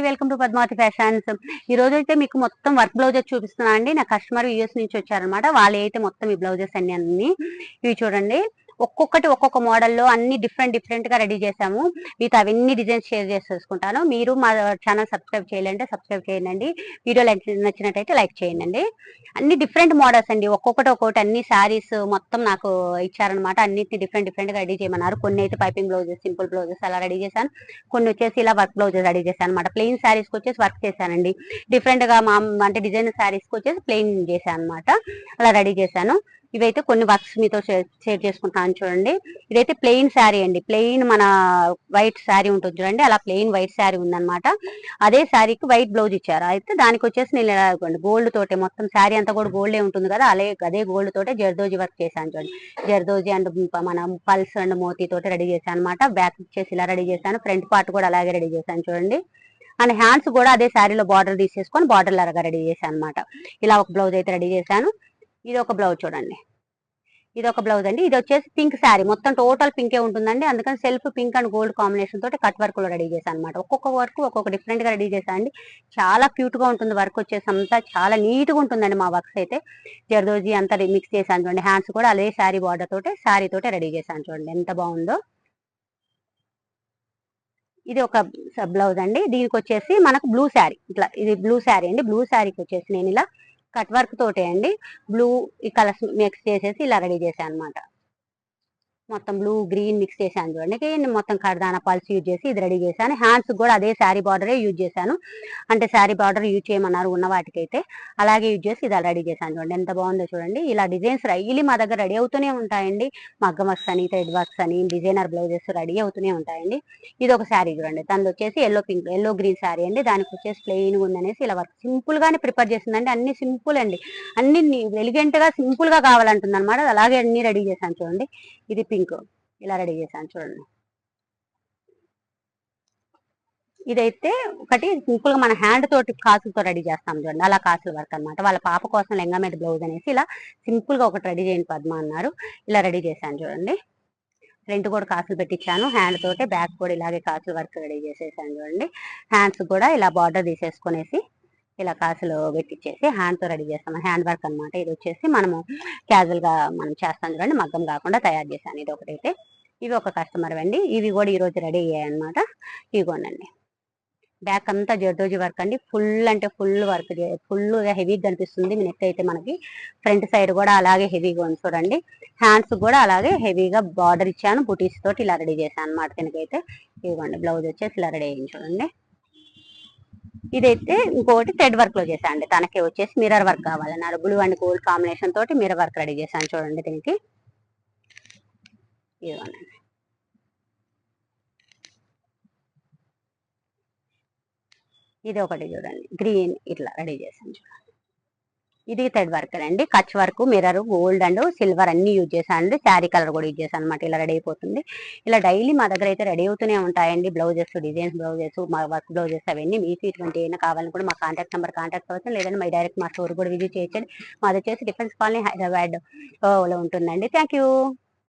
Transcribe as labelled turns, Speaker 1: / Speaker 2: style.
Speaker 1: Welcome to Padmavati fashions. ఈ రోజు అయితే మీకు మొత్తం వర్క్ బ్లౌజెస్ చూపిస్తున్నా అండి. నా కస్టమర్ యూఎస్ నుంచి వచ్చారనమాట. వాళ్ళు అయితే మొత్తం ఈ బ్లౌజెస్ అన్ని ఇవి చూడండి. ఒక్కొక్కటి ఒక్కొక్క మోడల్లో అన్ని డిఫరెంట్ గా రెడీ చేసాము. మీతో అవన్నీ డిజైన్స్ షేర్ చేసేసుకుంటాను. మీరు మా ఛానల్ సబ్స్క్రైబ్ చేయాలంటే సబ్స్క్రైబ్ చేయండి. వీడియో నచ్చినట్టయితే లైక్ చేయండి. అన్ని డిఫరెంట్ మోడల్స్ అండి. ఒక్కొక్కటి అన్ని శారీస్ మొత్తం నాకు ఇచ్చారనమాట. అన్నిటిని డిఫరెంట్ గా రెడీ చేయమన్నారు. కొన్ని అయితే పైపింగ్ బ్లౌజెస్, సింపుల్ బ్లౌజెస్ అలా రెడీ చేశాను. కొన్ని వచ్చేసి ఇలా వర్క్ బ్లౌజెస్ రెడీ చేశాను అనమాట. ప్లెయిన్ శారీస్ కి వచ్చేసి వర్క్ చేశానండి. డిఫరెంట్ గా అంటే డిజైన్ శారీస్ కి వచ్చేసి ప్లెయిన్ చేశాను అనమాట. అలా రెడీ చేశాను. ఇవైతే కొన్ని వర్క్స్ మీతో షేర్ చేసుకుంటాను చూడండి. ఇదైతే ప్లెయిన్ శారీ అండి. ప్లెయిన్ మన వైట్ శారీ ఉంటుంది చూడండి, అలా ప్లెయిన్ వైట్ శారీ ఉందన్నమాట. అదే శారీకి వైట్ బ్లౌజ్ ఇచ్చారు. అయితే దానికి వచ్చేసి నేను గోల్డ్ తోటే మొత్తం శారీ అంతా కూడా గోల్డే ఉంటుంది కదా, అదే గోల్డ్ తోటే జర్దోజీ వర్క్ చేశాను చూడండి. జర్దోజీ అండ్ మన పల్స్ అండ్ మోతీ తోటి రెడీ చేశాను అనమాట. బ్యాక్ వచ్చేసి ఇలా రెడీ చేశాను. ఫ్రంట్ పార్ట్ కూడా అలాగే రెడీ చేశాను చూడండి. అండ్ హ్యాండ్స్ కూడా అదే శారీలో బార్డర్ తీసేసుకొని బార్డర్ లాగా రెడీ చేశాను అనమాట. ఇలా ఒక బ్లౌజ్ అయితే రెడీ చేశాను. ఇది ఒక బ్లౌజ్ చూడండి. ఇది ఒక బ్లౌజ్ అండి. ఇది వచ్చేసి పింక్ శారీ, మొత్తం టోటల్ పింకే ఉంటుందండి. అందుకని self pink and gold combination తోటి కట్ వర్క్ లో రెడీ చేశాను అనమాట. ఒక్కొక్క వర్క్ ఒక్కొక్క డిఫరెంట్ గా రెడీ చేశాను అండి. చాలా క్యూట్ గా ఉంటుంది వర్క్ వచ్చేసి, అంతా చాలా నీట్ గా ఉంటుందండి మా వర్క్స్ అయితే. జర్దోజీ అంతా మిక్స్ చేశాను చూడండి. హ్యాండ్స్ కూడా అదే శారీ బార్డర్ తోటి శారీ తోటి రెడీ చేశాను చూడండి, ఎంత బాగుందో. ఇది ఒక బ్లౌజ్ అండి. దీనికి వచ్చేసి మనకు బ్లూ శారీ, ఇట్లా ఇది బ్లూ శారీ అండి. బ్లూ శారీకి వచ్చేసి నేను ఇలా కట్ వర్క్ తోటే అండి బ్లూ ఈ కలర్స్ మిక్స్ చేసేసి ఇలా రెడీ చేశాను అనమాట. మొత్తం బ్లూ గ్రీన్ మిక్స్ చేశాను చూడండి. నేను మొత్తం కడదాన పల్స్ యూజ్ చేసి ఇది రెడీ చేశాను. హ్యాండ్స్ కూడా అదే శారీ బార్డరే యూజ్ చేశాను. అంటే శారీ బార్డర్ యూజ్ చేయమన్నారు ఉన్న వాటికైతే, అలాగే యూజ్ చేసి ఇది రెడీ చేశాను చూడండి. ఎంత బాగుందో చూడండి. ఇలా డిజైన్స్ డైలీ మా దగ్గర రెడీ అవుతూనే ఉంటాయండి. మగ్గం వర్క్స్ అని, థ్రెడ్ వర్క్స్ అని, డిజైనర్ బ్లౌజెస్ రెడీ అవుతూనే ఉంటాయండి. ఇది ఒక శారీ చూడండి. దాని వచ్చేసి ఎల్లో గ్రీన్ శారీ అండి. దానికి వచ్చేసి ప్లెయిన్ ఉందనేసి ఇలా వర్క్ సింపుల్ గానే ప్రిపేర్ చేసిందండి. అన్ని సింపుల్ అండి, అన్ని ఎలిగెంట్ గా సింపుల్ గా కావాలంటుంది అనమాట. అలాగే అన్ని రెడీ చేశాను చూడండి. ఇది పింక్, ఇలా రెడీ చేశాను చూడండి. ఇదైతే ఒకటి సింపుల్ గా మన హ్యాండ్ తోటి కాసులతో రెడీ చేస్తాం చూడండి, అలా కాసుల వర్క్ అనమాట. వాళ్ళ పాప కోసం లెంగామెట్ బ్లౌజ్ అనేసి ఇలా సింపుల్ గా ఒకటి రెడీ చేయండి పద్మ అన్నారు. ఇలా రెడీ చేశాను చూడండి. ఫ్రంట్ కూడా కాసులు పెట్టించాను హ్యాండ్ తోటే, బ్యాక్ కూడా ఇలాగే కాసుల వర్క్ రెడీ చేసేసాను చూడండి. హ్యాండ్స్ కూడా ఇలా బార్డర్ తీసేసుకునేసి ఇలా కాసులు పెట్టించేసి హ్యాండ్ తో రెడీ చేస్తాం. హ్యాండ్ వర్క్ అనమాట. ఇది వచ్చేసి మనము క్యాజువల్ గా మనం చేస్తాం చూడండి, మగ్గం కాకుండా తయారు చేశాను. ఇది ఒకటైతే. ఇవి ఒక కస్టమర్ అండి. ఇవి కూడా ఈ రోజు రెడీ అయ్యాయి అనమాట. ఇవిగోనండి. బ్యాక్ అంతా జర్దోజీ వర్క్ అండి. ఫుల్ అంటే ఫుల్ వర్క్, ఫుల్ హెవీగా కనిపిస్తుంది. నెక్ అయితే మనకి ఫ్రంట్ సైడ్ కూడా అలాగే హెవీగా ఉంది చూడండి. హ్యాండ్స్ కూడా అలాగే హెవీగా బార్డర్ ఇచ్చాను. బుటీస్ తోటి ఇలా రెడీ చేశాను అనమాట. దీనికైతే ఇవ్వండి బ్లౌజ్ వచ్చేసి ఇలా రెడీ అయ్యింది చూడండి. ఇదైతే ఇంకోటి థ్రెడ్ వర్క్ లో చేశాను. తనకి వచ్చేసి మిర్రర్ వర్క్ కావాలన్నారు. బ్లూ అండ్ గోల్డ్ కాంబినేషన్ తోటి మిర్రర్ వర్క్ రెడీ చేశాను చూడండి. దీనికి ఇవ్వండి. ఇది ఒకటి చూడండి, గ్రీన్ ఇట్లా రెడీ చేశాను చూడండి. ఇది థ్రెడ్ వర్క్ అండి. Kutch work, mirror, gold and silver అన్ని యూజ్ చేశాను. శారీ కలర్ కూడా యూజ్ చేశాను అనమాట. ఇలా రెడీ అయిపోతుంది. ఇలా డైలీ మా దగ్గర అయితే రెడీ అవుతూనే ఉంటాయండి బ్లౌజెస్, డిజైన్స్ బ్లౌజెస్, మా వర్క్ బ్లౌజెస్ అవన్నీ. మీకు ఇటువంటి ఏమైనా కావాలని కూడా మా కాంటాక్ట్ నెంబర్ కాంటాక్ట్ అవ్వచ్చు, లేదంటే మా డైరెక్ట్ మా స్టోర్ కూడా విజిట్ చేయొచ్చండి. మాది వచ్చేసి డిఫెన్స్ కాలనీ, హైదరాబాద్ లో ఉంటుందండి. Thank you.